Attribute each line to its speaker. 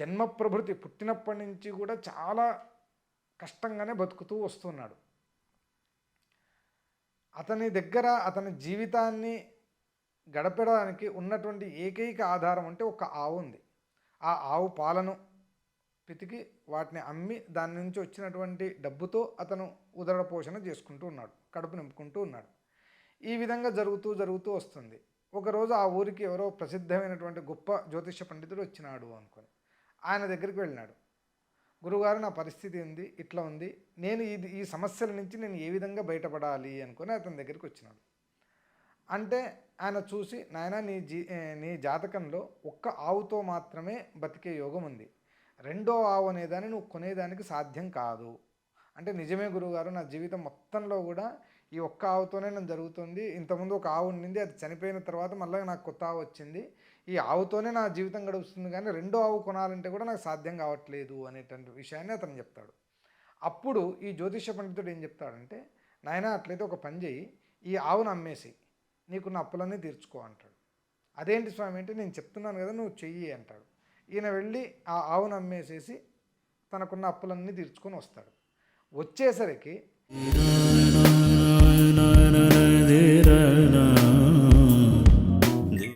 Speaker 1: జన్మ ప్రభృతి పుట్టినప్పటి నుంచి కూడా చాలా కష్టంగానే బతుకుతూ వస్తున్నాడు. అతని దగ్గర అతని జీవితాన్ని గడపడానికి ఉన్నటువంటి ఏకైక ఆధారం అంటే ఒక ఆవు ఉంది. ఆ ఆవు పాలను పితికి వాటిని అమ్మి దాని నుంచి వచ్చినటువంటి డబ్బుతో అతను ఉదర పోషణ చేసుకుంటూ ఉన్నాడు, కడుపు నింపుకుంటూ ఉన్నాడు. ఈ విధంగా జరుగుతూ వస్తుంది. ఒకరోజు ఆ ఊరికి ఎవరో ప్రసిద్ధమైనటువంటి గొప్ప జ్యోతిష పండితుడు వచ్చినాడు అనుకొని ఆయన దగ్గరికి వెళ్ళినాడు. గురుగారు, నా పరిస్థితి ఉంది, ఇట్లా ఉంది, నేను ఈ సమస్యల నుంచి నేను ఏ విధంగా బయటపడాలి అనుకొని అతని దగ్గరికి వచ్చినాడు. అంటే ఆయన చూసి, నాయన నీ జాతకంలో ఒక్క ఆవుతో మాత్రమే బతికే యోగం ఉంది, రెండో ఆవు అనేదాన్ని నువ్వు కొనేదానికి సాధ్యం కాదు. అంటే నిజమే గురువుగారు, నా జీవితం మొత్తంలో కూడా ఈ ఒక్క ఆవుతోనే నేను జరుగుతుంది. ఇంతకుముందు ఒక ఆవు ఉండింది, అది చనిపోయిన తర్వాత మళ్ళీ నాకు కొత్త ఆవు వచ్చింది, ఈ ఆవుతోనే నా జీవితం గడుస్తుంది, కానీ రెండో ఆవు కొనాలంటే కూడా నాకు సాధ్యం కావట్లేదు అనేటువంటి విషయాన్ని అతను చెప్తాడు. అప్పుడు ఈ జ్యోతిష పండితుడు ఏం చెప్తాడంటే, నాయన అట్లయితే ఒక పని చేయి, ఈ ఆవును అమ్మేసి నీకున్న అప్పులన్నీ తీర్చుకో అంటాడు. అదేంటి స్వామి అంటే, నేను చెప్తున్నాను కదా నువ్వు చెయ్యి అంటాడు. ఈయన వెళ్ళి ఆ ఆవును అమ్మేసేసి తనకున్న అప్పులన్నీ తీర్చుకొని వస్తాడు. వచ్చేసరికి